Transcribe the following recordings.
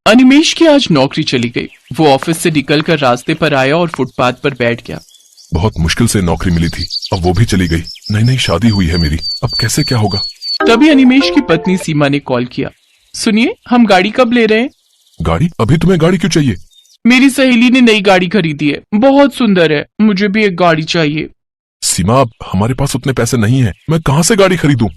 अनिमेश की आज नौकरी चली गई। वो ऑफिस से निकलकर रास्ते पर आया और फुटपाथ पर बैठ गया। बहुत मुश्किल से नौकरी मिली थी, अब वो भी चली गई। नई नई शादी हुई है मेरी, अब कैसे क्या होगा। तभी अनिमेश की पत्नी सीमा ने कॉल किया। सुनिए, हम गाड़ी कब ले रहे हैं? गाड़ी? अभी तुम्हें गाड़ी क्यों चाहिए? मेरी सहेली ने नई गाड़ी खरीदी है, बहुत सुंदर है, मुझे भी एक गाड़ी चाहिए। सीमा, हमारे पास उतने पैसे नहीं है, मैं कहाँ से गाड़ी खरीदूं?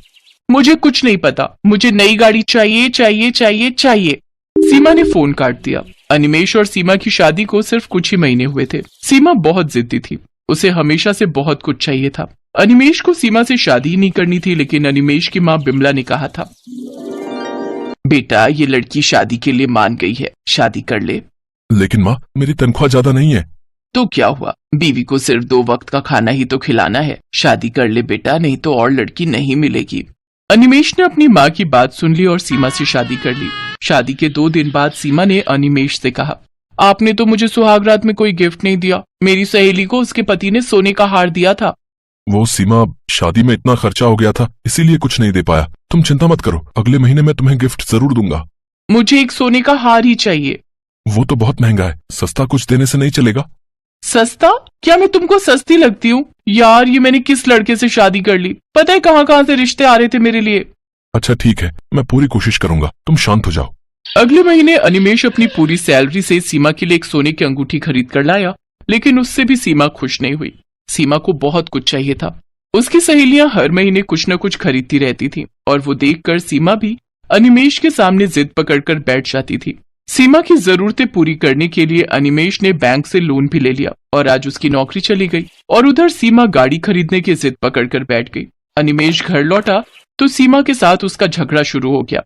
मुझे कुछ नहीं पता, मुझे नई गाड़ी चाहिए चाहिए चाहिए चाहिए। सीमा ने फोन काट दिया। अनिमेश और सीमा की शादी को सिर्फ कुछ ही महीने हुए थे। सीमा बहुत जिद्दी थी, उसे हमेशा से बहुत कुछ चाहिए था। अनिमेश को सीमा से शादी ही नहीं करनी थी, लेकिन अनिमेश की माँ बिमला ने कहा था, बेटा ये लड़की शादी के लिए मान गई है, शादी कर ले। लेकिन माँ, मेरी तनख्वाह ज्यादा नहीं है। तो क्या हुआ, बीवी को सिर्फ 2 वक्त का खाना ही तो खिलाना है। शादी कर ले बेटा, नहीं तो और लड़की नहीं मिलेगी। अनिमेश ने अपनी माँ की बात सुन ली और सीमा से शादी कर ली। शादी के 2 दिन बाद सीमा ने अनिमेश से कहा, आपने तो मुझे सुहागरात में कोई गिफ्ट नहीं दिया। मेरी सहेली को उसके पति ने सोने का हार दिया था। वो सीमा, शादी में इतना खर्चा हो गया था, इसीलिए कुछ नहीं दे पाया। तुम चिंता मत करो, अगले महीने मैं तुम्हें गिफ्ट जरूर दूंगा। मुझे एक सोने का हार ही चाहिए। वो तो बहुत महंगा है, सस्ता कुछ देने से नहीं चलेगा। सस्ता? क्या मैं तुमको सस्ती लगती हूँ? यार ये मैंने किस लड़के से शादी कर ली, पता है कहाँ कहाँ से रिश्ते आ रहे थे मेरे लिए। अच्छा ठीक है, मैं पूरी कोशिश करूंगा, तुम शांत हो जाओ। अगले महीने अनिमेश अपनी पूरी सैलरी से सीमा के लिए एक सोने की अंगूठी खरीद कर लाया, लेकिन उससे भी सीमा खुश नहीं हुई। सीमा को बहुत कुछ चाहिए था। उसकी सहेलियां हर महीने कुछ न कुछ खरीदती रहती थी और वो देखकर सीमा भी अनिमेश के सामने जिद पकड़कर बैठ जाती थी। सीमा की जरूरतें पूरी करने के लिए अनिमेश ने बैंक से लोन भी ले लिया और आज उसकी नौकरी चली गई। और उधर सीमा गाड़ी खरीदने की जिद पकड़कर बैठ गई। अनिमेश घर लौटा तो सीमा के साथ उसका झगड़ा शुरू हो गया।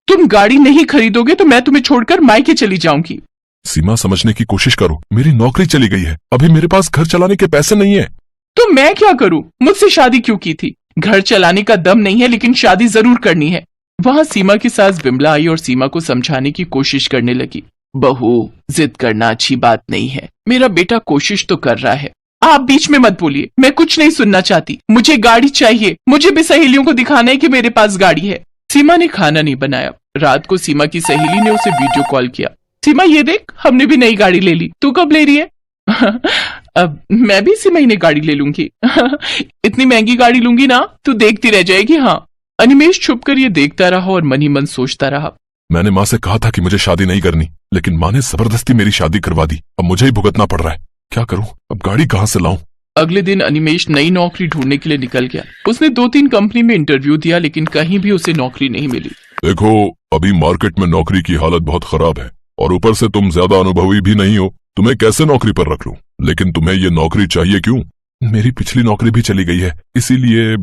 तुम गाड़ी नहीं खरीदोगे तो मैं तुम्हें छोड़कर मायके चली जाऊंगी। सीमा, समझने की कोशिश करो, मेरी नौकरी चली गई है, अभी मेरे पास घर चलाने के पैसे नहीं है। तो मैं क्या करूं? मुझसे शादी क्यों की थी? घर चलाने का दम नहीं है, लेकिन शादी जरूर करनी है। वहां सीमा की सास बिमला आई और सीमा को समझाने की कोशिश करने लगी। बहू, जिद करना अच्छी बात नहीं है, मेरा बेटा कोशिश तो कर रहा है। आप बीच में मत बोलिए, मैं कुछ नहीं सुनना चाहती। मुझे गाड़ी चाहिए, मुझे भी सहेलियों को दिखाना है कि मेरे पास गाड़ी है। सीमा ने खाना नहीं बनाया। रात को सीमा की सहेली ने उसे वीडियो कॉल किया। सीमा ये देख, हमने भी नई गाड़ी ले ली, तू कब ले रही है? अब मैं भी इसी महीने गाड़ी ले लूंगी। इतनी महंगी गाड़ी लूंगी ना, तू देखती रह जाएगी। हाँ। अनिमेश छुपकर ये देखता रहा और मन ही मन सोचता रहा। मैंने माँ से कहा था कि मुझे शादी नहीं करनी, लेकिन माँ ने जबरदस्ती मेरी शादी करवा दी। अब मुझे ही भुगतना पड़ रहा है, क्या करूं? अब गाड़ी कहाँ से लाऊं? अगले दिन अनिमेश नई नौकरी ढूंढने के लिए निकल गया। उसने 2-3 कंपनी में इंटरव्यू दिया, लेकिन कहीं भी उसे नौकरी नहीं मिली। देखो, अभी मार्केट में नौकरी की हालत बहुत खराब है और ऊपर से तुम ज्यादा अनुभवी भी नहीं हो, तुम्हें कैसे नौकरी पर रख लूं? लेकिन तुम्हें ये नौकरी चाहिए क्यों? मेरी पिछली नौकरी भी चली गई है, इसीलिए।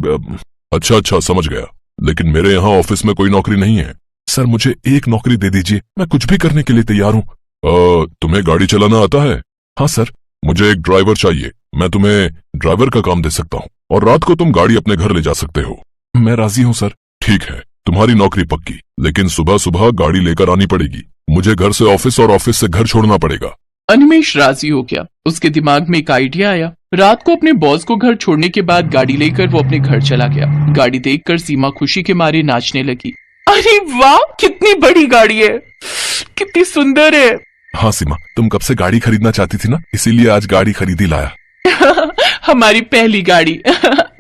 अच्छा, समझ गया, लेकिन मेरे यहाँ ऑफिस में कोई नौकरी नहीं है। सर, मुझे एक नौकरी दे दीजिए, मैं कुछ भी करने के लिए तैयार हूँ। तुम्हें गाड़ी चलाना आता है? हाँ सर। मुझे एक ड्राइवर चाहिए, मैं तुम्हें ड्राइवर का काम दे सकता हूँ और रात को तुम गाड़ी अपने घर ले जा सकते हो। मैं राजी हूँ सर। ठीक है, तुम्हारी नौकरी पक्की, लेकिन सुबह सुबह गाड़ी लेकर आनी पड़ेगी। मुझे घर से ऑफिस और ऑफिस से घर छोड़ना पड़ेगा। अनिमेश राजी हो गया। उसके दिमाग में एक आइडिया आया। रात को अपने बॉस को घर छोड़ने के बाद गाड़ी लेकर वो अपने घर चला गया। गाड़ी देखकर सीमा खुशी के मारे नाचने लगी। अरे वाह, कितनी बड़ी गाड़ी है, कितनी सुंदर है। हाँ सीमा, तुम कब से गाड़ी खरीदना चाहती थी ना, इसीलिए आज गाड़ी खरीदी लाया। हमारी पहली गाड़ी।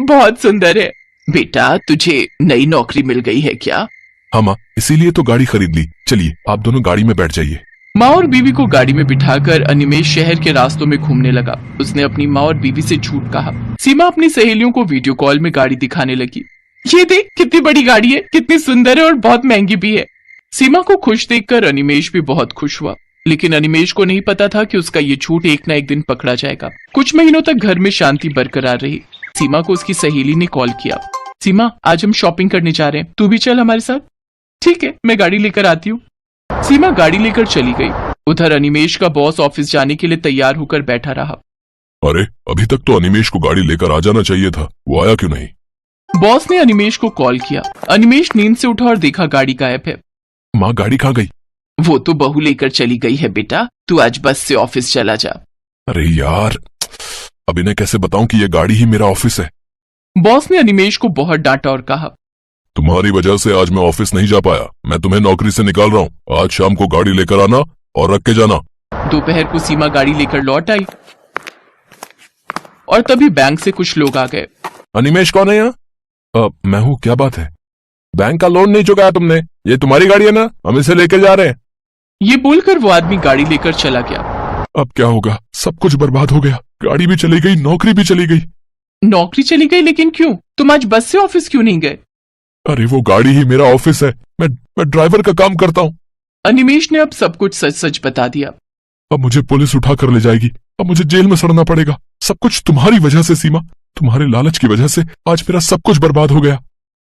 बहुत सुंदर है। बेटा, तुझे नई नौकरी मिल गई है क्या? हाँ माँ, इसीलिए तो गाड़ी खरीद ली। चलिए, आप दोनों गाड़ी में बैठ जाइए। माँ और बीवी को गाड़ी में बिठाकर अनिमेश शहर के रास्तों में घूमने लगा। उसने अपनी माँ और बीवी से झूठ कहा। सीमा अपनी सहेलियों को वीडियो कॉल में गाड़ी दिखाने लगी। ये देख, कितनी बड़ी गाड़ी है, कितनी सुंदर है और बहुत महंगी भी है। सीमा को खुश देखकर अनिमेश भी बहुत खुश हुआ, लेकिन अनिमेश को नहीं पता था कि उसका ये झूठ एक न एक दिन पकड़ा जाएगा। कुछ महीनों तक घर में शांति बरकरार रही। सीमा को उसकी सहेली ने कॉल किया। सीमा, आज हम शॉपिंग करने जा रहे हैं, तू भी चल हमारे साथ। ठीक है, मैं गाड़ी लेकर आती हूँ। सीमा गाड़ी लेकर चली गई। उधर अनिमेश का बॉस ऑफिस जाने के लिए तैयार होकर बैठा रहा। अरे, अभी तक तो अनिमेश को गाड़ी लेकर आ जाना चाहिए था, वो आया क्यों नहीं? बॉस ने अनिमेश को कॉल किया। अनिमेश नींद से उठा और देखा गाड़ी गायब है। माँ, गाड़ी कहाँ गई? वो तो बहू लेकर चली गई है बेटा, तू आज बस से ऑफिस चला जा। अरे यार, अब इन्हें कैसे बताऊं कि ये गाड़ी ही मेरा ऑफिस है? बॉस ने अनिमेश को बहुत डांटा और कहा, तुम्हारी वजह से आज मैं ऑफिस नहीं जा पाया। मैं तुम्हें नौकरी से निकाल रहा हूँ। आज शाम को गाड़ी लेकर आना और रख के जाना। दोपहर को सीमा गाड़ी लेकर लौट आई और तभी बैंक से कुछ लोग आ गए। अनिमेश कौन है यहाँ? मैं हूँ। क्या बात है? बैंक का लोन नहीं चुकाया तुमने? ये तुम्हारी गाड़ी है ना? हम इसे लेके जा रहे हैं। ये बोलकर वो आदमी गाड़ी लेकर चला गया। अब क्या होगा? सब कुछ बर्बाद हो गया। गाड़ी भी चली गई, नौकरी भी चली गई। नौकरी चली गई? लेकिन क्यों? तुम आज बस से ऑफिस क्यों नहीं गए? अरे वो गाड़ी ही मेरा ऑफिस है। मैं ड्राइवर का काम करता हूँ। अनिमेश ने अब सब कुछ सच सच बता दिया। अब मुझे पुलिस उठा कर ले जाएगी। अब मुझे जेल में सड़ना पड़ेगा। सब कुछ तुम्हारी वजह से सीमा, तुम्हारे लालच की वजह से आज मेरा सब कुछ बर्बाद हो गया।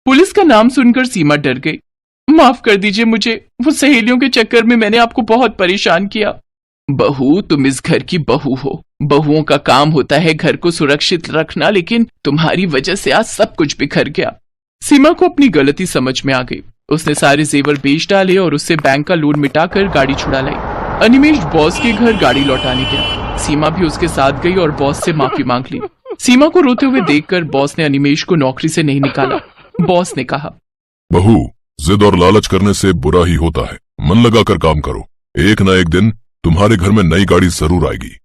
पुलिस का नाम सुनकर सीमा डर गई। माफ कर दीजिए मुझे, वो सहेलियों के चक्कर में मैंने आपको बहुत परेशान किया। बहू, तुम इस घर की बहू हो। बहुओं का काम होता है घर को सुरक्षित रखना, लेकिन तुम्हारी वजह से आज सब कुछ बिखर गया। सीमा को अपनी गलती समझ में आ गई। उसने सारे जेवर बेच डाले और उससे बैंक का लोन मिटाकर गाड़ी छुड़ा लाई। अनिमेश बॉस के घर गाड़ी लौटाने गया। सीमा भी उसके साथ गई और बॉस से माफी मांग ली। सीमा को रोते हुए देखकर बॉस ने अनिमेश को नौकरी से नहीं निकाला। बॉस ने कहा, बहू, जिद और लालच करने से बुरा ही होता है। मन लगाकर काम करो। एक ना एक दिन तुम्हारे घर में नई गाड़ी जरूर आएगी।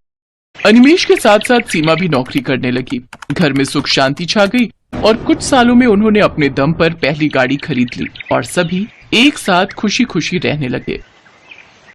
अनिमेश के साथ साथ सीमा भी नौकरी करने लगी। घर में सुख शांति छा गई और कुछ सालों में उन्होंने अपने दम पर पहली गाड़ी खरीद ली और सभी एक साथ खुशी खुशी रहने लगे।